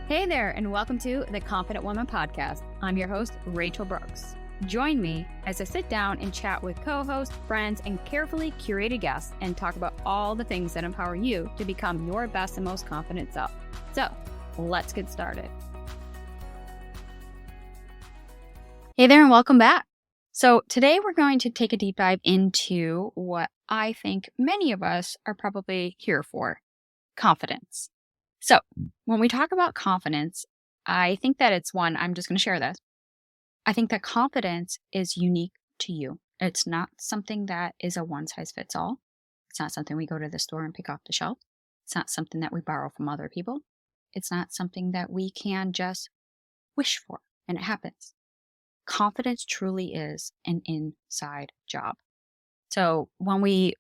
Hey there, and welcome to the Confident Woman Podcast. I'm your host, Rachel Brooks. Join me as I sit down and chat with co-hosts, friends, and carefully curated guests and talk about all the things that empower you to become your best and most confident self. So, let's get started. Hey there, and welcome back. So today we're going to take a deep dive into what I think many of us are probably here for, confidence. So when we talk about confidence, I think that it's one, I'm just going to share this. I think that confidence is unique to you. It's not something that is a one size fits all. It's not something we go to the store and pick off the shelf. It's not something that we borrow from other people. It's not something that we can just wish for and it happens. Confidence truly is an inside job. So when we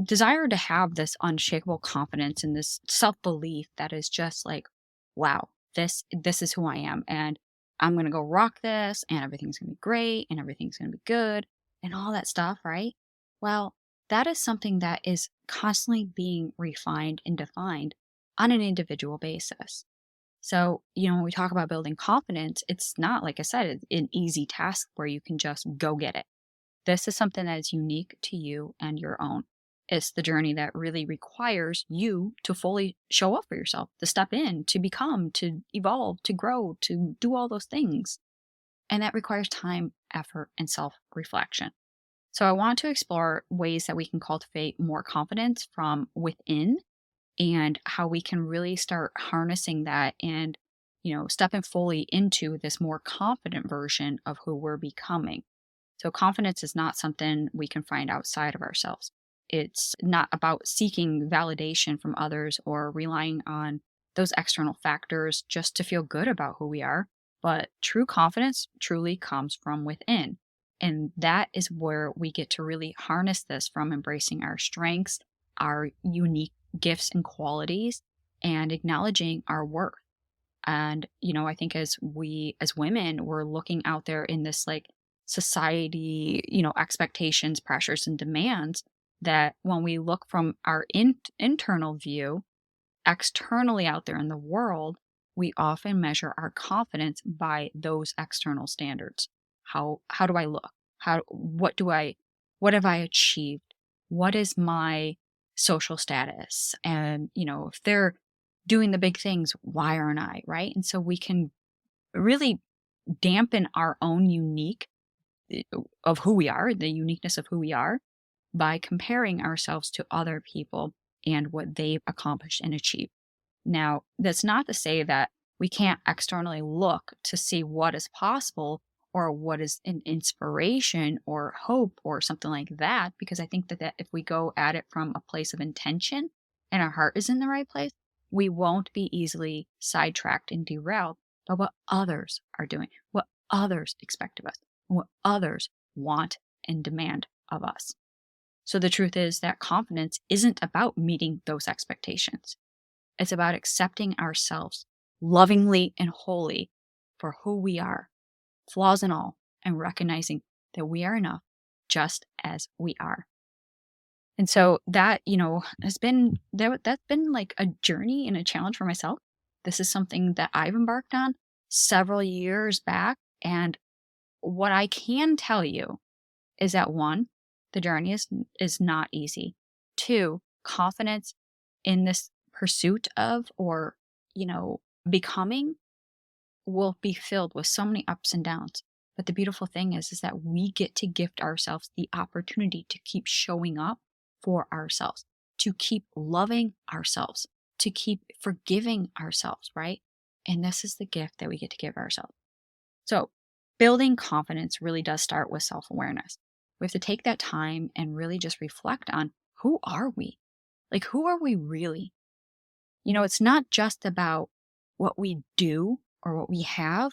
desire to have this unshakable confidence and this self-belief that is just like, wow, this is who I am, and I'm going to go rock this, and everything's going to be great, and everything's going to be good, and all that stuff, right? Well, that is something that is constantly being refined and defined on an individual basis. So, when we talk about building confidence, it's not, like I said, an easy task where you can just go get it. This is something that is unique to you and your own. It's the journey that really requires you to fully show up for yourself, to step in, to become, to evolve, to grow, to do all those things. And that requires time, effort, and self-reflection. So I want to explore ways that we can cultivate more confidence from within and how we can really start harnessing that and, stepping fully into this more confident version of who we're becoming. So confidence is not something we can find outside of ourselves. It's not about seeking validation from others or relying on those external factors just to feel good about who we are. But true confidence truly comes from within. And that is where we get to really harness this from embracing our strengths, our unique gifts and qualities, and acknowledging our worth. And, I think as women, we're looking out there in this like society, expectations, pressures, and demands that when we look from our internal view, externally out there in the world, we often measure our confidence by those external standards. How do I look? What have I achieved? What is my social status? And, if they're doing the big things, why aren't I? Right. And so we can really dampen our own unique of who we are, the uniqueness of who we are, by comparing ourselves to other people and what they've accomplished and achieved. Now, that's not to say that we can't externally look to see what is possible or what is an inspiration or hope or something like that, because I think that if we go at it from a place of intention and our heart is in the right place, we won't be easily sidetracked and derailed by what others are doing, what others expect of us, and what others want and demand of us. So the truth is that confidence isn't about meeting those expectations. It's about accepting ourselves lovingly and wholly for who we are, flaws and all, and recognizing that we are enough just as we are. And so that, that's been like a journey and a challenge for myself. This is something that I've embarked on several years back. And what I can tell you is that one, the journey is not easy. Two, confidence in this pursuit of or, becoming will be filled with so many ups and downs. But the beautiful thing is that we get to gift ourselves the opportunity to keep showing up for ourselves, to keep loving ourselves, to keep forgiving ourselves, right? And this is the gift that we get to give ourselves. So building confidence really does start with self-awareness. We have to take that time and really just reflect on who are we? Like, who are we really? It's not just about what we do or what we have.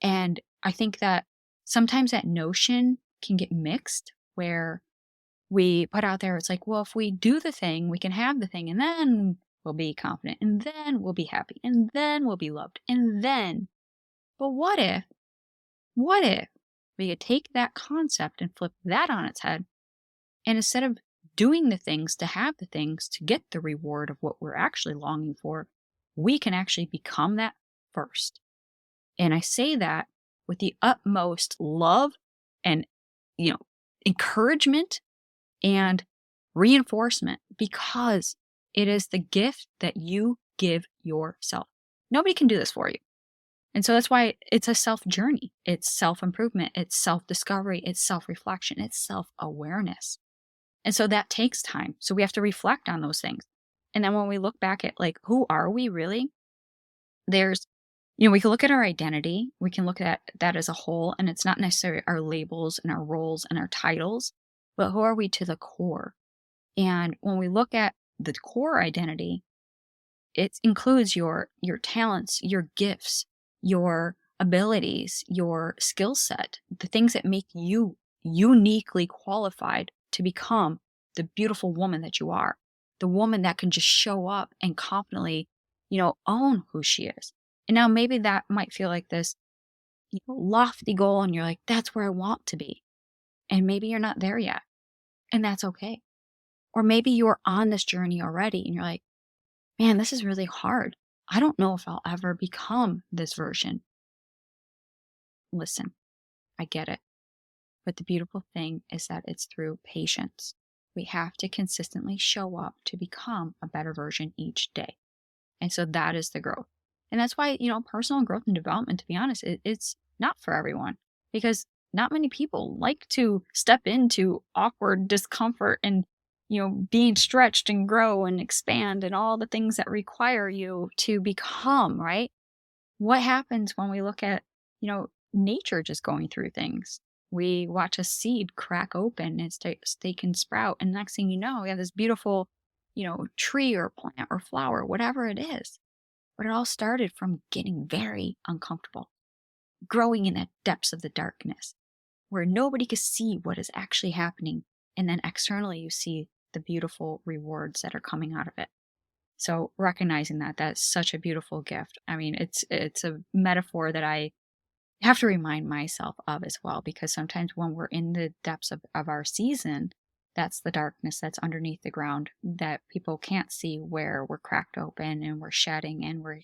And I think that sometimes that notion can get mixed where we put out there, it's like, well, if we do the thing, we can have the thing, and then we'll be confident, and then we'll be happy, and then we'll be loved, and then. But what if we could take that concept and flip that on its head, and instead of doing the things to have the things to get the reward of what we're actually longing for, we can actually become that first. And I say that with the utmost love and, you know, encouragement and reinforcement, because it is the gift that you give yourself. Nobody can do this for you. And so that's why it's a self journey. It's self improvement. It's self discovery. It's self reflection. It's self awareness. And so that takes time. So we have to reflect on those things. And then when we look back at like, who are we really? There's, we can look at our identity. We can look at that as a whole. And it's not necessarily our labels and our roles and our titles, but who are we to the core? And when we look at the core identity, it includes your talents, your gifts, your abilities, your skill set, the things that make you uniquely qualified to become the beautiful woman that you are, the woman that can just show up and confidently, own who she is. And now maybe that might feel like this lofty goal, and you're like, that's where I want to be. And maybe you're not there yet, and that's okay. Or maybe you're on this journey already and you're like, man, this is really hard. I don't know if I'll ever become this version. Listen, I get it. But the beautiful thing is that it's through patience. We have to consistently show up to become a better version each day. And so that is the growth. And that's why, personal growth and development, to be honest, it's not for everyone, because not many people like to step into awkward discomfort and being stretched and grow and expand and all the things that require you to become, right? What happens when we look at, nature just going through things? We watch a seed crack open and they can sprout. And next thing you know, we have this beautiful, tree or plant or flower, whatever it is. But it all started from getting very uncomfortable, growing in the depths of the darkness where nobody can see what is actually happening. And then externally, you see the beautiful rewards that are coming out of it. So recognizing that, that's such a beautiful gift. I mean, it's a metaphor that I have to remind myself of as well, because sometimes when we're in the depths of our season, that's the darkness that's underneath the ground that people can't see, where we're cracked open and we're shedding and we're,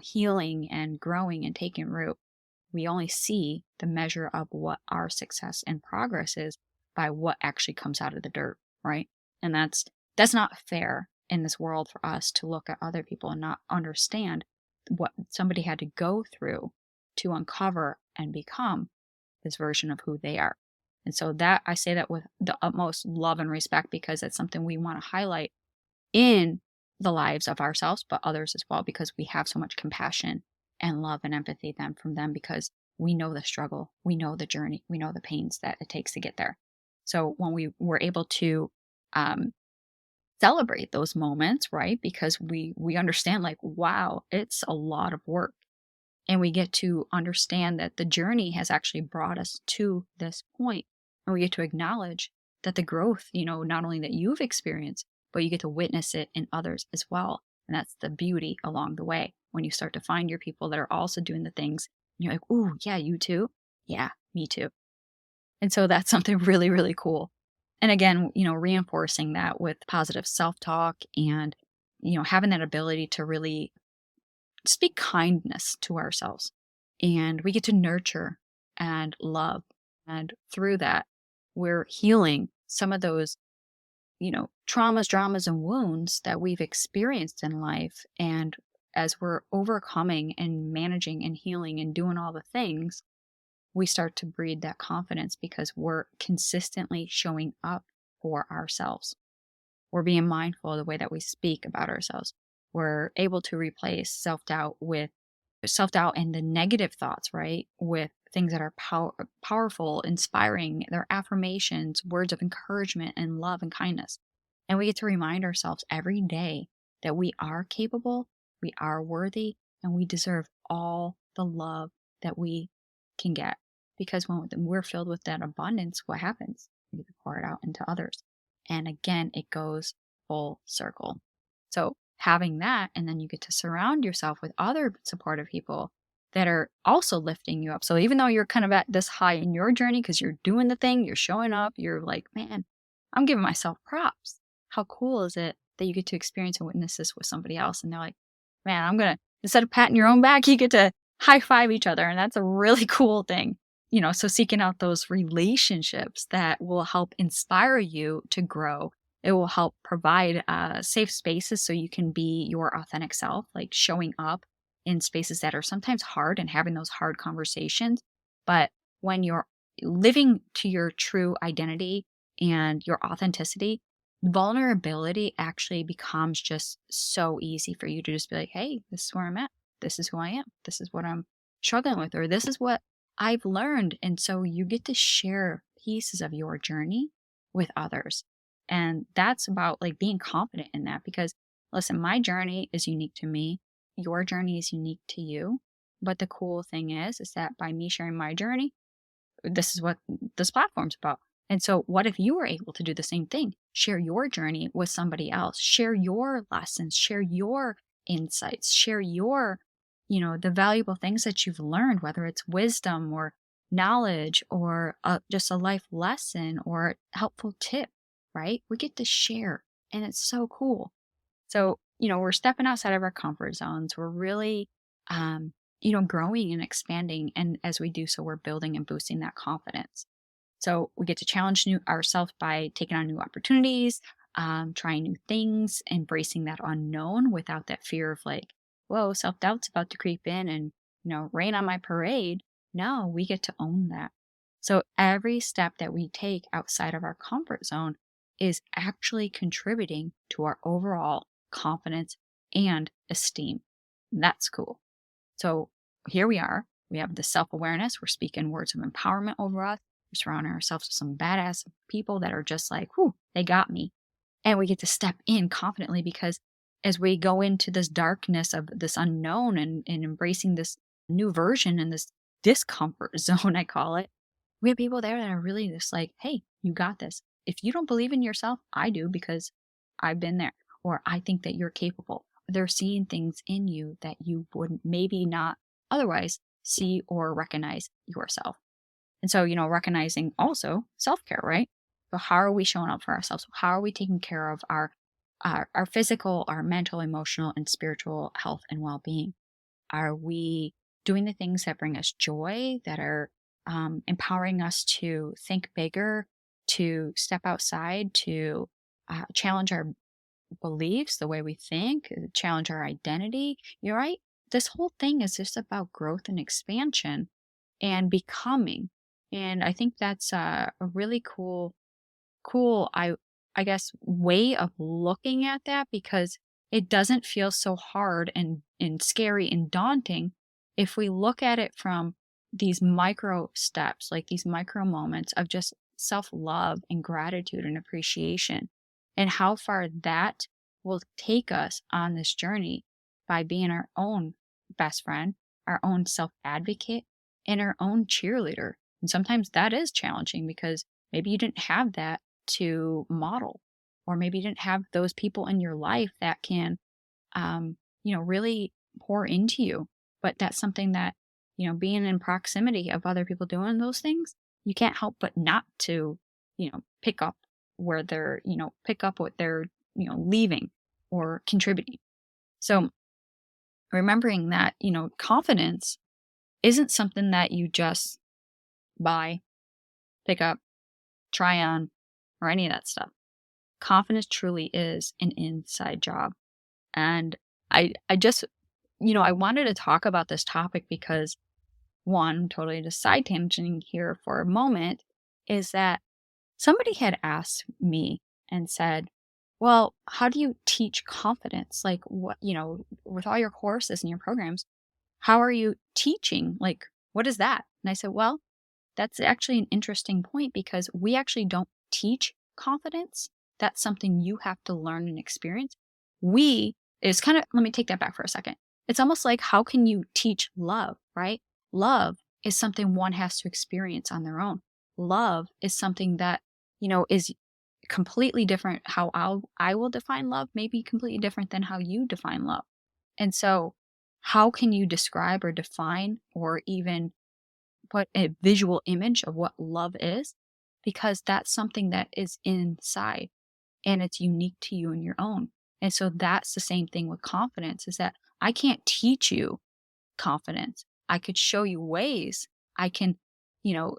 healing and growing and taking root. We only see the measure of what our success and progress is by what actually comes out of the dirt, right? And that's not fair in this world for us to look at other people and not understand what somebody had to go through to uncover and become this version of who they are. And so that I say that with the utmost love and respect, because it's something we want to highlight in the lives of ourselves, but others as well, because we have so much compassion and love and empathy from them, because we know the struggle, we know the journey, we know the pains that it takes to get there. So when we were able to celebrate those moments, right? Because we understand, like, wow, it's a lot of work. And we get to understand that the journey has actually brought us to this point. And we get to acknowledge that the growth, not only that you've experienced, but you get to witness it in others as well. And that's the beauty along the way. When you start to find your people that are also doing the things, and you're like, ooh, yeah, you too? Yeah, me too. And so that's something really, really cool. And again, reinforcing that with positive self-talk and, having that ability to really speak kindness to ourselves. And we get to nurture and love. And through that, we're healing some of those, traumas, dramas, and wounds that we've experienced in life. And as we're overcoming and managing and healing and doing all the things, we start to breed that confidence, because we're consistently showing up for ourselves. We're being mindful of the way that we speak about ourselves. We're able to replace self-doubt and the negative thoughts, right? With things that are powerful, inspiring. They're affirmations, words of encouragement and love and kindness. And we get to remind ourselves every day that we are capable, we are worthy, and we deserve all the love that we can get. Because when we're filled with that abundance, what happens? We get to pour it out into others. And again, it goes full circle. So having that, and then you get to surround yourself with other supportive people that are also lifting you up. So even though you're kind of at this high in your journey, because you're doing the thing, you're showing up, you're like, man, I'm giving myself props. How cool is it that you get to experience and witness this with somebody else? And they're like, man, instead of patting your own back, you get to high five each other. And that's a really cool thing. So seeking out those relationships that will help inspire you to grow. It will help provide safe spaces so you can be your authentic self, like showing up in spaces that are sometimes hard and having those hard conversations. But when you're living to your true identity and your authenticity, vulnerability actually becomes just so easy for you to just be like, hey, this is where I'm at. This is who I am. This is what I'm struggling with, or this is what I've learned. And so you get to share pieces of your journey with others. And that's about like being confident in that because listen, my journey is unique to me. Your journey is unique to you. But the cool thing is that by me sharing my journey, this is what this platform's about. And so, what if you were able to do the same thing? Share your journey with somebody else, share your lessons, share your insights, share the valuable things that you've learned, whether it's wisdom or knowledge or just a life lesson or helpful tip, right? We get to share, and it's so cool. So, we're stepping outside of our comfort zones. We're really, growing and expanding. And as we do so, we're building and boosting that confidence. So we get to challenge ourselves by taking on new opportunities, trying new things, embracing that unknown without that fear of like, whoa, self-doubt's about to creep in and, rain on my parade. No, we get to own that. So every step that we take outside of our comfort zone is actually contributing to our overall confidence and esteem. And that's cool. So here we are. We have the self-awareness. We're speaking words of empowerment over us. We're surrounding ourselves with some badass people that are just like, whoo, they got me. And we get to step in confidently because as we go into this darkness of this unknown and embracing this new version and this discomfort zone, I call it, we have people there that are really just like, hey, you got this. If you don't believe in yourself, I do because I've been there. Or I think that you're capable. They're seeing things in you that you would maybe not otherwise see or recognize yourself. And so, recognizing also self-care, right? So how are we showing up for ourselves? How are we taking care of our physical, our mental, emotional, and spiritual health and well-being? Are we doing the things that bring us joy, that are empowering us to think bigger, to step outside, to challenge our beliefs, the way we think, challenge our identity? You're right. This whole thing is just about growth and expansion and becoming. And I think that's a really cool, I guess, way of looking at that because it doesn't feel so hard and scary and daunting if we look at it from these micro steps, like these micro moments of just self-love and gratitude and appreciation, and how far that will take us on this journey by being our own best friend, our own self-advocate, and our own cheerleader. And sometimes that is challenging because maybe you didn't have that to model, or maybe you didn't have those people in your life that can, really pour into you. But that's something that, being in proximity of other people doing those things, you can't help but not to, pick up where they're, pick up what they're, leaving or contributing. So remembering that, confidence isn't something that you just buy, pick up, try on, or any of that stuff. Confidence truly is an inside job. And I just, I wanted to talk about this topic because one, totally just side tangenting here for a moment, is that somebody had asked me and said, well, how do you teach confidence? Like what, with all your courses and your programs, how are you teaching? Like, what is that? And I said, well, that's actually an interesting point because we actually don't teach confidence. That's something you have to learn and experience. It's kind of, let me take that back for a second. It's almost like how can you teach love, right? Love is something one has to experience on their own. Love is something that, is completely different. How I will define love may be completely different than how you define love. And so, how can you describe or define or even put a visual image of what love is? Because that's something that is inside and it's unique to you and your own. And so that's the same thing with confidence, is that I can't teach you confidence. I could show you ways. I can, you know,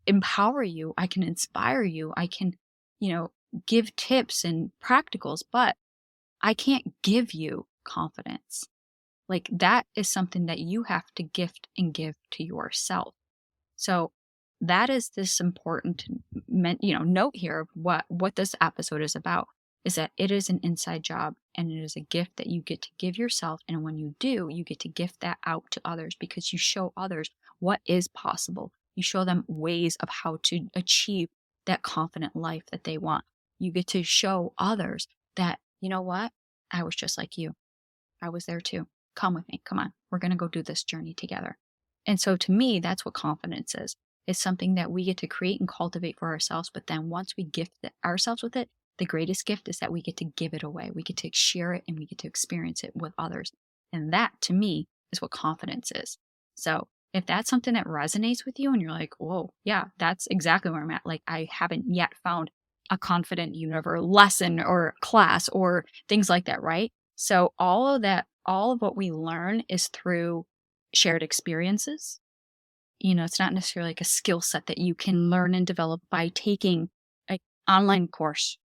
empower you. I can inspire you. I can, give tips and practicals, but I can't give you confidence. Like, that is something that you have to gift and give to yourself. So that is this important note here of what this episode is about, is that it is an inside job and it is a gift that you get to give yourself. And when you do, you get to gift that out to others, because you show others what is possible. You show them ways of how to achieve that confident life that they want. You get to show others that, you know what? I was just like you. I was there too. Come with me. Come on. We're going to go do this journey together. And so to me, that's what confidence is. It's something that we get to create and cultivate for ourselves. But then once we gift ourselves with it, the greatest gift is that we get to give it away. We get to share it and we get to experience it with others. And that, to me, is what confidence is. So if that's something that resonates with you and you're like, whoa, yeah, that's exactly where I'm at. Like, I haven't yet found a confident universe lesson or class or things like that, right? So all of what we learn is through shared experiences. It's not necessarily like a skill set that you can learn and develop by taking an online course.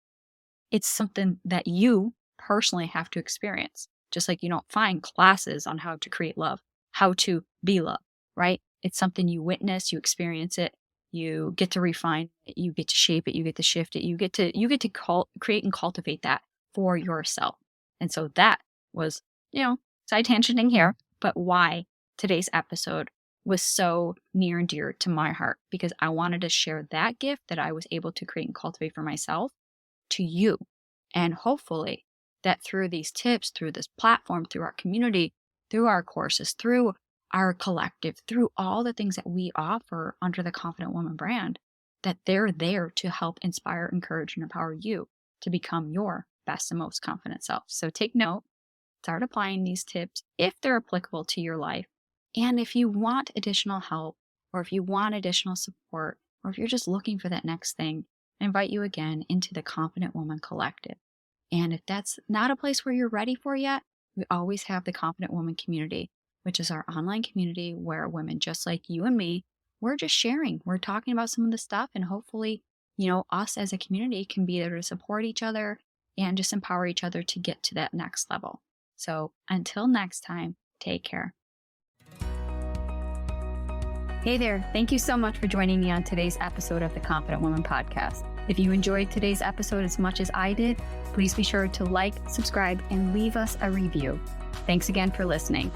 It's something that you personally have to experience. Just like you don't find classes on how to create love, how to be love, right? It's something you witness, you experience it, you get to refine it, you get to shape it, you get to shift it, you get to create and cultivate that for yourself. And so that was, side tangenting here, but why today's episode was so near and dear to my heart, because I wanted to share that gift that I was able to create and cultivate for myself to you. And hopefully that through these tips, through this platform, through our community, through our courses, through our collective, through all the things that we offer under the Confident Woman brand, that they're there to help inspire, encourage, and empower you to become your best and most confident self. So take note, start applying these tips if they're applicable to your life. And if you want additional help, or if you want additional support, or if you're just looking for that next thing, I invite you again into the Confident Woman Collective. And if that's not a place where you're ready for yet, we always have the Confident Woman Community, which is our online community where women just like you and me, we're just sharing. We're talking about some of the stuff, and hopefully, us as a community can be there to support each other and just empower each other to get to that next level. So until next time, take care. Hey there. Thank you so much for joining me on today's episode of the Confident Woman podcast. If you enjoyed today's episode as much as I did, please be sure to like, subscribe, and leave us a review. Thanks again for listening.